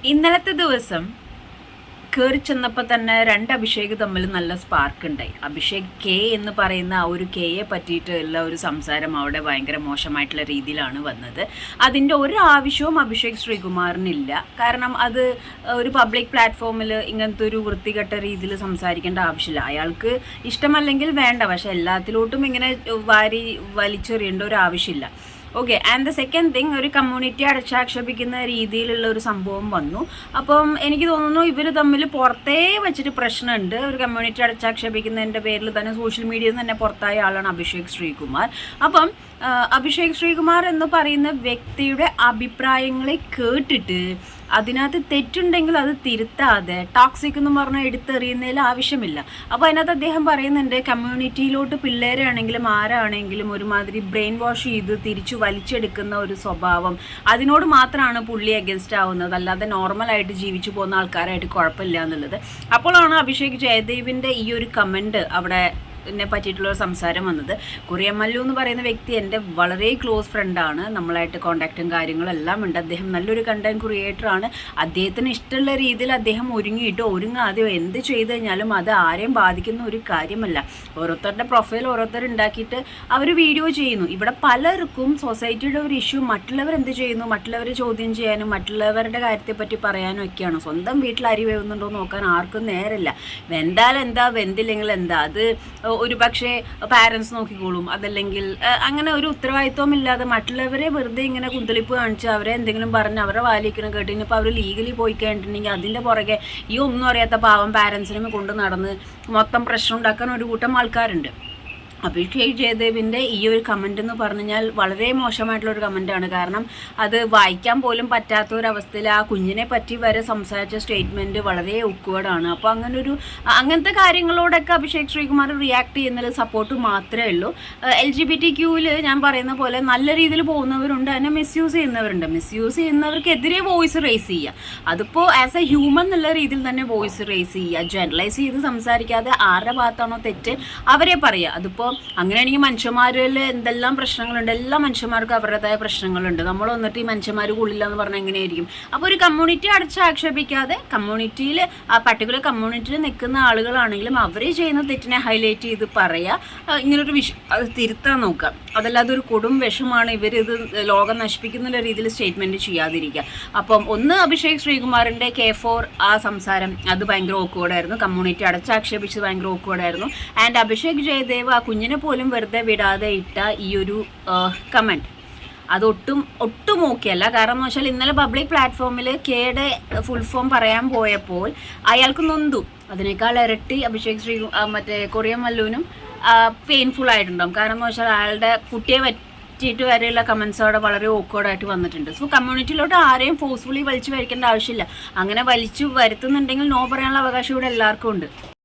ഇന്നലത്തെ ദിവസം കയറി ചെന്നപ്പോൾ തന്നെ രണ്ട് അഭിഷേക് തമ്മിൽ നല്ല സ്പാർക്ക് ഉണ്ടായി. അഭിഷേക് കെ എന്ന് പറയുന്ന ആ ഒരു കെയെ പറ്റിയിട്ടുള്ള ഒരു സംസാരം അവിടെ ഭയങ്കര മോശമായിട്ടുള്ള രീതിയിലാണ് വന്നത്. അതിൻ്റെ ഒരു ആവശ്യവും അഭിഷേക് ശ്രീകുമാറിനില്ല. കാരണം അത് ഒരു പബ്ലിക് പ്ലാറ്റ്ഫോമിൽ ഇങ്ങനത്തെ ഒരു വൃത്തികെട്ട രീതിയിൽ സംസാരിക്കേണ്ട ആവശ്യമില്ല. അയാൾക്ക് ഇഷ്ടമല്ലെങ്കിൽ വേണ്ട, പക്ഷെ എല്ലാത്തിലോട്ടും ഇങ്ങനെ വാരി വലിച്ചെറിയേണ്ട ഒരു ആവശ്യമില്ല. Okay. And the second thing, ഒരു കമ്മ്യൂണിറ്റി അടച്ചാക്ഷേപിക്കുന്ന രീതിയിലുള്ള ഒരു സംഭവം വന്നു. അപ്പം എനിക്ക് തോന്നുന്നു ഇവർ തമ്മിൽ പുറത്തേ വെച്ചിട്ട് പ്രശ്നമുണ്ട്. ഒരു കമ്മ്യൂണിറ്റി അടച്ചാക്ഷേപിക്കുന്നതിൻ്റെ പേരിൽ തന്നെ സോഷ്യൽ മീഡിയയിൽ നിന്ന് തന്നെ പുറത്തായ ആളാണ് അഭിഷേക് ശ്രീകുമാർ. അപ്പം അഭിഷേക് ശ്രീകുമാർ എന്ന് പറയുന്ന വ്യക്തിയുടെ അഭിപ്രായങ്ങളെ കേട്ടിട്ട് അതിനകത്ത് തെറ്റുണ്ടെങ്കിൽ അത് തിരുത്താതെ ടോക്സിക് എന്ന് പറഞ്ഞാൽ എടുത്തെറിയുന്നതിൽ ആവശ്യമില്ല. അപ്പോൾ അതിനകത്ത് അദ്ദേഹം പറയുന്നുണ്ട്, കമ്മ്യൂണിറ്റിയിലോട്ട് പിള്ളേരാണെങ്കിലും ആരാണെങ്കിലും ഒരുമാതിരി ബ്രെയിൻ വാഷ് ചെയ്ത് തിരിച്ചു വലിച്ചെടുക്കുന്ന ഒരു സ്വഭാവം, അതിനോട് മാത്രമാണ് പുള്ളി അഗൻസ്റ്റ് ആവുന്നത്, അല്ലാതെ നോർമലായിട്ട് ജീവിച്ചു പോകുന്ന ആൾക്കാരായിട്ട് കുഴപ്പമില്ല എന്നുള്ളത്. അപ്പോഴാണ് അഭിഷേക് ജയദേവിൻ്റെ ഈ ഒരു കമൻറ്റ് അവിടെ െ പറ്റിയിട്ടുള്ള ഒരു സംസാരം വന്നത്. കുറിയ മല്ലു എന്ന് പറയുന്ന വ്യക്തി എൻ്റെ വളരെ ക്ലോസ് ഫ്രണ്ടാണ്. നമ്മളായിട്ട് കോണ്ടാക്റ്റും കാര്യങ്ങളെല്ലാം ഉണ്ട്. അദ്ദേഹം നല്ലൊരു കണ്ടന്റ് ക്രിയേറ്ററാണ്. അദ്ദേഹത്തിന് ഇഷ്ടമുള്ള രീതിയിൽ അദ്ദേഹം ഒരുങ്ങാതെ എന്ത് ചെയ്ത് കഴിഞ്ഞാലും അത് ആരെയും ബാധിക്കുന്ന ഒരു കാര്യമല്ല. ഓരോരുത്തരുടെ പ്രൊഫൈൽ ഓരോരുത്തർ ഉണ്ടാക്കിയിട്ട് അവർ വീഡിയോ ചെയ്യുന്നു. ഇവിടെ പലർക്കും സൊസൈറ്റിയുടെ ഒരു ഇഷ്യൂ മറ്റുള്ളവർ എന്ത് ചെയ്യുന്നു, മറ്റുള്ളവരെ ചോദ്യം ചെയ്യാനും മറ്റുള്ളവരുടെ കാര്യത്തെപ്പറ്റി പറയാനും ഒക്കെയാണ്. സ്വന്തം വീട്ടിൽ അരി വേവുന്നുണ്ടോ നോക്കാൻ ആർക്കും നേരമില്ല. വെന്താൽ എന്താ, വെന്തില്ലെങ്കിൽ എന്താ, അത് ഒരു പക്ഷേ പാരൻസ് നോക്കിക്കോളും. അതല്ലെങ്കിൽ അങ്ങനെ ഒരു ഉത്തരവാദിത്വം ഇല്ലാതെ മറ്റുള്ളവരെ വെറുതെ ഇങ്ങനെ കുന്തളിപ്പ് കാണിച്ച് അവരെ എന്തെങ്കിലും പറഞ്ഞ് അവരെ വാലിക്കണം കേട്ട് ഇനിയിപ്പോൾ അവർ ലീഗലി പോയി കഴിഞ്ഞിട്ടുണ്ടെങ്കിൽ അതിൻ്റെ പുറകെ ഈ ഒന്നും അറിയാത്ത പാവം പാരൻസിനും കൊണ്ട് നടന്ന് മൊത്തം പ്രശ്നം ഉണ്ടാക്കാൻ ഒരു കൂട്ടം ആൾക്കാരുണ്ട്. അഭിഷേക് ജയദേവിൻ്റെ ഈ ഒരു കമൻ്റ് എന്ന് പറഞ്ഞു കഴിഞ്ഞാൽ വളരെ മോശമായിട്ടുള്ളൊരു കമൻറ്റാണ്. കാരണം അത് വായിക്കാൻ പോലും പറ്റാത്ത ഒരവസ്ഥയിൽ ആ കുഞ്ഞിനെ പറ്റി വരെ സംസാരിച്ച സ്റ്റേറ്റ്മെൻറ്റ് വളരെ ഉക്വേർഡാണ്. അപ്പോൾ അങ്ങനത്തെ കാര്യങ്ങളോടൊക്കെ അഭിഷേക് ശ്രീകുമാർ റിയാക്ട് ചെയ്യുന്നതിൽ സപ്പോർട്ട് മാത്രമേ ഉള്ളൂ. LGBTQ ഞാൻ പറയുന്ന പോലെ നല്ല രീതിയിൽ പോകുന്നവരുണ്ട്, അതിനെ മിസ്യൂസ് ചെയ്യുന്നവരുണ്ട്. മിസ്യൂസ് ചെയ്യുന്നവർക്കെതിരെ വോയിസ് റേസ് ചെയ്യുക, അതിപ്പോൾ ആസ് എ ഹ്യൂമൻ എന്നുള്ള രീതിയിൽ തന്നെ വോയിസ് റേസ് ചെയ്യുക. ജനറലൈസ് ചെയ്ത് സംസാരിക്കാതെ ആരുടെ ഭാഗത്താണോ തെറ്റ് അവരെ പറയുക. അതിപ്പോൾ അങ്ങനെയാണെങ്കിൽ മനുഷ്യന്മാരിൽ എന്തെല്ലാം പ്രശ്നങ്ങളുണ്ട്, എല്ലാ മനുഷ്യന്മാർക്കും അവരുടേതായ പ്രശ്നങ്ങളുണ്ട്. നമ്മൾ വന്നിട്ട് ഈ മനുഷ്യന്മാർ കൊള്ളില്ല എന്ന് പറഞ്ഞാൽ എങ്ങനെയായിരിക്കും? അപ്പോൾ ഒരു കമ്മ്യൂണിറ്റി അടച്ചാക്ഷേപിക്കാതെ കമ്മ്യൂണിറ്റിയിൽ ആ പർട്ടിക്കുലർ കമ്മ്യൂണിറ്റിയിൽ നിൽക്കുന്ന ആളുകളാണെങ്കിലും അവർ ചെയ്യുന്ന തെറ്റിനെ ഹൈലൈറ്റ് ചെയ്ത് പറയുക, ഇങ്ങനൊരു അത് തിരുത്താൻ നോക്കുക. അതല്ലാതെ ഒരു കൊടും വിഷമാണ് ഇവരിത് ലോകം നശിപ്പിക്കുന്ന രീതിയിൽ സ്റ്റേറ്റ്മെൻറ്റ് ചെയ്യാതിരിക്കുക. അപ്പം ഒന്ന് അഭിഷേക് ശ്രീകുമാറിൻ്റെ K4 ആ സംസാരം അത് ഭയങ്കര ഓക്വേർഡായിരുന്നു. കമ്മ്യൂണിറ്റി അടച്ചാക്ഷേപിച്ചത് ഭയങ്കര ഓക്വേർഡായിരുന്നു. ആൻഡ് അഭിഷേക് ജയദേവ് ആ കുഞ്ഞിനെ പോലും വെറുതെ വിടാതെ ഇട്ട ഈ ഒരു കമൻറ്റ് അത് ഒട്ടും ഓക്കെയല്ല. കാരണം എന്ന് വെച്ചാൽ ഇന്നലെ പബ്ലിക് പ്ലാറ്റ്ഫോമിൽ കെയുടെ ഫുൾ ഫോം പറയാൻ പോയപ്പോൾ അയാൾക്ക് നൊന്തു. അതിനേക്കാൾ ഇരട്ടി അഭിഷേക് കൊറിയ മല്ലുവിനും പെയിൻഫുൾ ആയിട്ടുണ്ടാകും. കാരണം എന്ന് വെച്ചാൽ അയാളുടെ കുട്ടിയെ പറ്റിയിട്ട് വരെയുള്ള കമൻസ് അവിടെ വളരെ ഓക്വേർഡായിട്ട് വന്നിട്ടുണ്ട്. സോ കമ്മ്യൂണിറ്റിയിലോട്ട് ആരെയും ഫോഴ്സ്ഫുള്ളി വലിച്ചു വരയ്ക്കേണ്ട ആവശ്യമില്ല. അങ്ങനെ വലിച്ചു വരുത്തുന്നുണ്ടെങ്കിൽ നോ പറയാനുള്ള അവകാശം ഇവിടെ എല്ലാവർക്കും ഉണ്ട്.